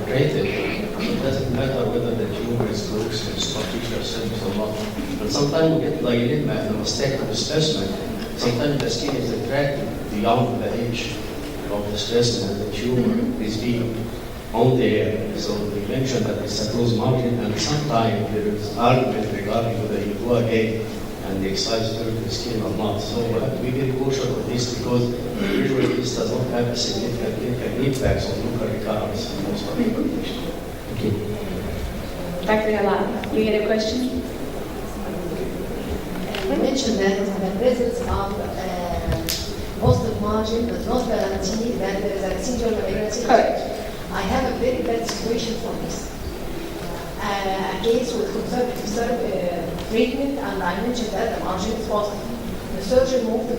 penetrated, it doesn't matter whether the tumor is gross or superficial surface or not. But sometimes we get dilated by the mastectomy specimen. Sometimes the skin is attracted beyond the edge of the specimen, and the tumor is being on there. So we mentioned that it's a closed margin, and sometimes there is argument regarding whether you go ahead and the excised the skin or not. So we have to be very cautious of this because usually this does not have a significant clinical impact on local recurrence in most of the population. Thank you. Dr. Halal, you had a question? You mentioned that the presence of positive margin does not guarantee that there is a residual malignancy. Correct. I have a very bad situation for this. A case with conservative treatment, and I mentioned that the margin is positive. The surgeon moved to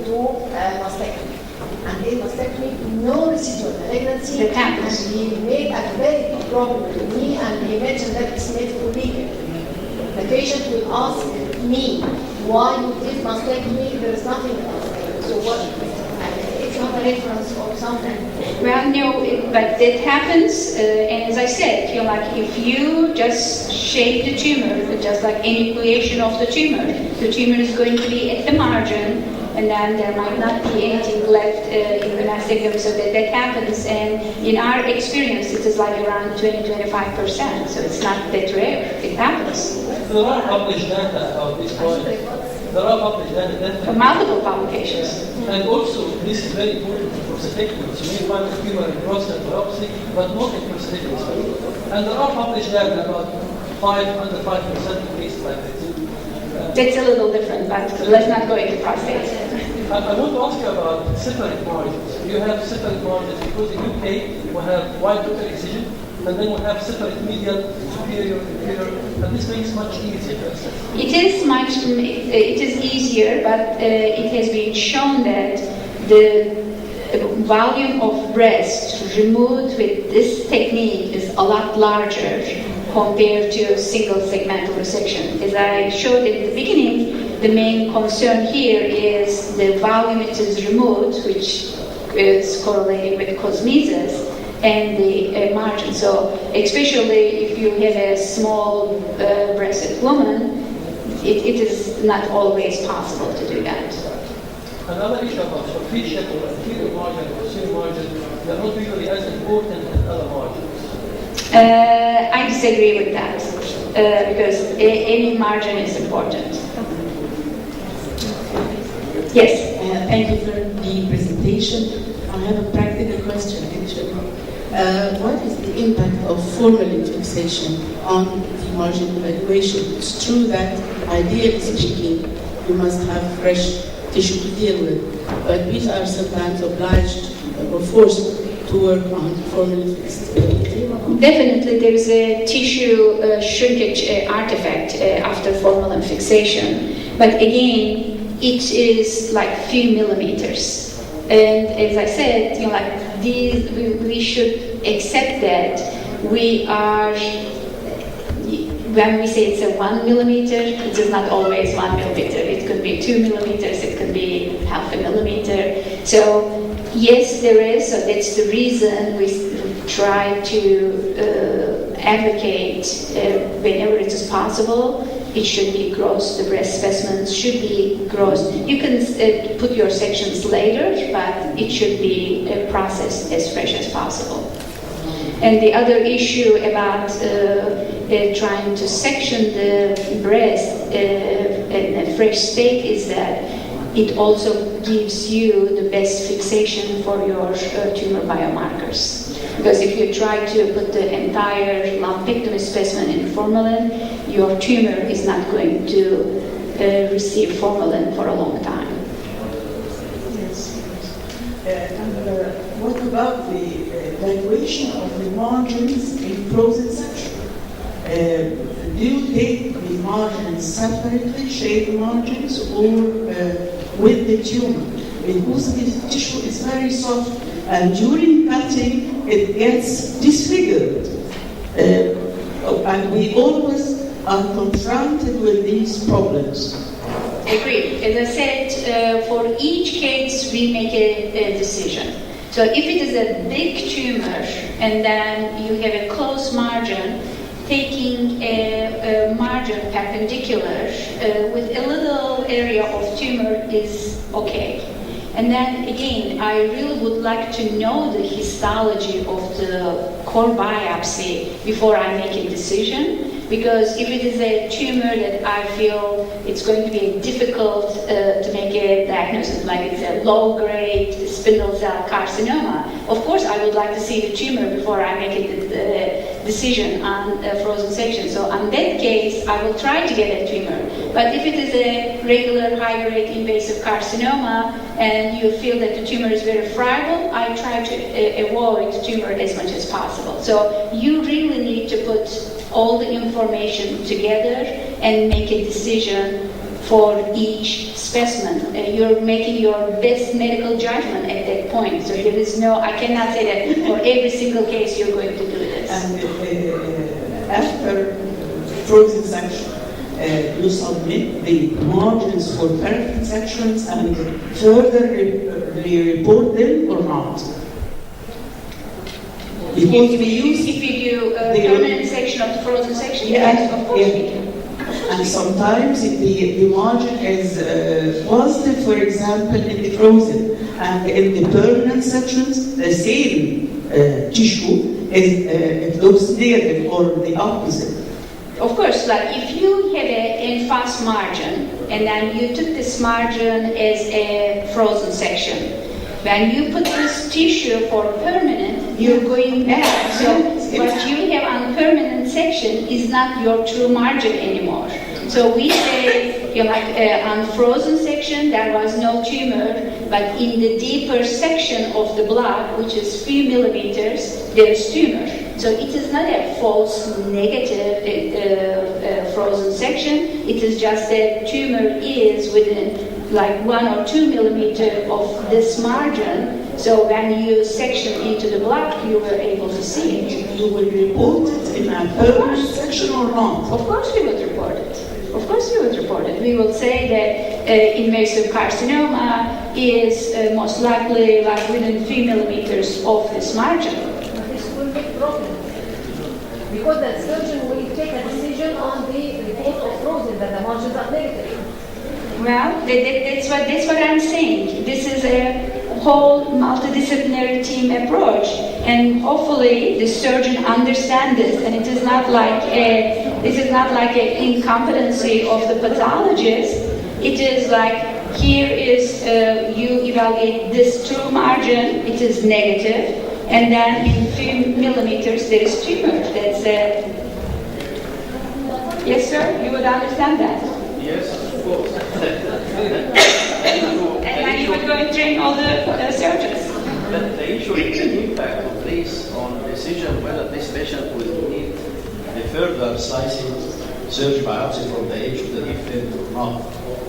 mastectomy. And in mastectomy, no residual malignancy. That happens. And he made a very big problem to me, and he mentioned that it's medical legal. The patient will ask me, why you did mastectomy? There is nothing else. So what? It's not a reference or something. Well, no, but that happens, and as I said, if you just shape the tumor, just like enucleation of the tumor is going to be at the margin, and then there might not be anything left in the mastectomy, so that happens. And in our experience, it is like around 20-25%, so it's not that rare. It happens. There are published data about this point. There are published data For multiple publications. And also, this is very important for prostatectomy. So you may find a tumor in prostate biopsy, but not in prostatectomy study. And there are published data about 5% increase like that. That's a little different, but let's not go into prostate. I want to ask you about separate margins. You have separate margins because in UK we have wide total excision, and then we have separate medial, superior, inferior, and this makes much easier to assess. It is easier, but it has been shown that the volume of breast removed with this technique is a lot larger compared to a single segmental resection. As I showed in the beginning, the main concern here is the volume it is removed, which is correlated with cosmesis, and the margin. So especially if you have a small breasted woman, it is not always possible to do that. Another issue about superficial or anterior margin or posterior margin, they are not usually as important as other margins. I disagree with that because any margin is important. Yes? Thank you for the presentation. I have a practical question actually. What is the impact of formalin fixation on the margin evaluation? It's true that ideally speaking, you must have fresh tissue to deal with, but we are sometimes obliged or forced to work on formalin fixed. Definitely, there is a tissue shrinkage artifact after formalin fixation, but again, it is like few millimeters. And as I said, we should accept that we are. When we say it's a 1 millimeter, it is not always 1 millimeter. It could be 2 millimeters. It could be half a millimeter. So yes, there is. So that's the reason we try to advocate whenever it is possible. It should be gross. The breast specimens should be gross. You can put your sections later, but it should be processed as fresh as possible. And the other issue about trying to section the breast in a fresh state is that it also gives you the best fixation for your tumor biomarkers. Because if you try to put the entire lumpectomy specimen in formalin, your tumor is not going to receive formalin for a long time. Yes. And what about the evaluation of the margins in prostate section? Do you take the margins separately, shape margins, or with the tumor? Because the tissue is very soft, and during cutting it gets disfigured. And we always are confronted with these problems. Agreed. As I said, for each case we make a decision. So if it is a big tumor and then you have a close margin, taking a margin perpendicular with a little area of tumor is okay. And then again, I really would like to know the histology of the core biopsy before I make a decision. Because if it is a tumor that I feel it's going to be difficult to make a diagnosis, like it's a low-grade spindle cell carcinoma, of course I would like to see the tumor before I make a decision on a frozen section. So on that case, I will try to get a tumor. But if it is a regular high-grade invasive carcinoma and you feel that the tumor is very friable, I try to avoid tumor as much as possible. So you really need to put all the information together and make a decision for each specimen. You're making your best medical judgment at that point. So there is no, I cannot say that for every single case you're going to do this. And after frozen section, you submit the margins for permanent sections and further report them or not? Because if we do a permanent section of the frozen section, yes, of course we do. And sometimes if the margin is positive, for example, in the frozen, and in the permanent sections, the same tissue is it looks negative or the opposite. Of course, like if you have an enfast margin and then you took this margin as a frozen section, when you put this tissue for permanent, you're going back. So what you have on permanent section is not your true margin anymore. So we say, on frozen section there was no tumor, but in the deeper section of the blood, which is few millimeters, there is tumor. So it is not a false negative frozen section. It is just that tumor is within like 1 or 2 millimeters of this margin. So when you section into the blood, you were able to see it. You will report it in a permanent section or not? Of course we would report it. Of course we would report it. We will say that invasive carcinoma is most likely like within 3 millimeters of this margin. But this will be a problem. Because the surgeon will take a decision on the report of frozen that the margins are negative. Well, that's what I'm saying. This is a whole multidisciplinary team approach, and hopefully the surgeon understands this. And it is not like an incompetency of the pathologist. It is like here is you evaluate this true margin. It is negative, and then in few millimeters there is tumor. That's yes, sir. You would understand that. Yes, of course. And then you would go and train all the surgeons. But the issue is the impact of this on decision whether this patient will need a further slicing surgery biopsy from the edge of the defect or not.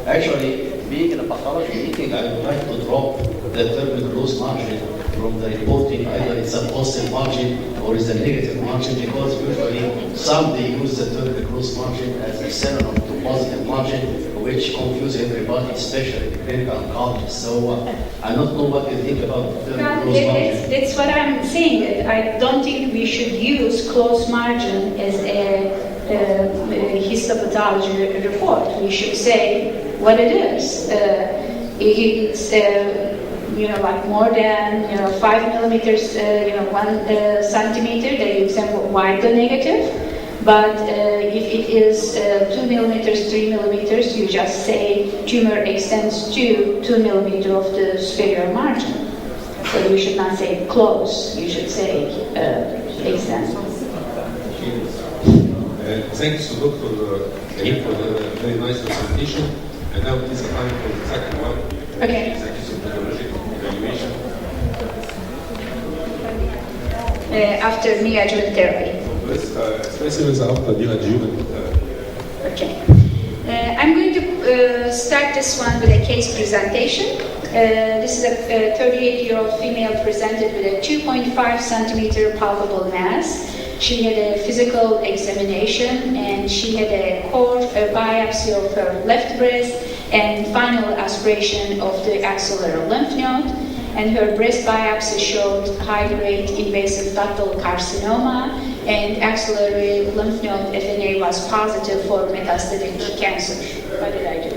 Actually, being in a pathology meeting, I would like to drop the terminal gross margin from the reporting, either it's a positive margin or it's a negative margin, because usually some they use the terminal gross margin as a synonym to positive margin, which confuse everybody, especially the clinical oncologists. So I don't know what you think about the terminal gross margin. That's what I'm saying. I don't think we should use close margin as a histopathology report. We should say what it is. It's like more than 5 millimeters, 1 centimeter. They use them wide the negative. But if it is 2 millimeters, 3 millimeters, you just say tumor extends to 2 millimeters of the superior margin. So we should not say close. You should say extends. Thanks to Dr. Karim for the very nice presentation. And now it is time for the second one. Okay. Evaluation. After neoadjuvant therapy. Specimens after neoadjuvant. Okay. I'm going to start this one with a case presentation. This is a 38-year-old female presented with a 2.5 centimeter palpable mass. She had a physical examination and she had a core biopsy of her left breast and final aspiration of the axillary lymph node. and her breast biopsy showed high-grade invasive ductal carcinoma, and axillary lymph node FNA was positive for metastatic cancer. What did I do?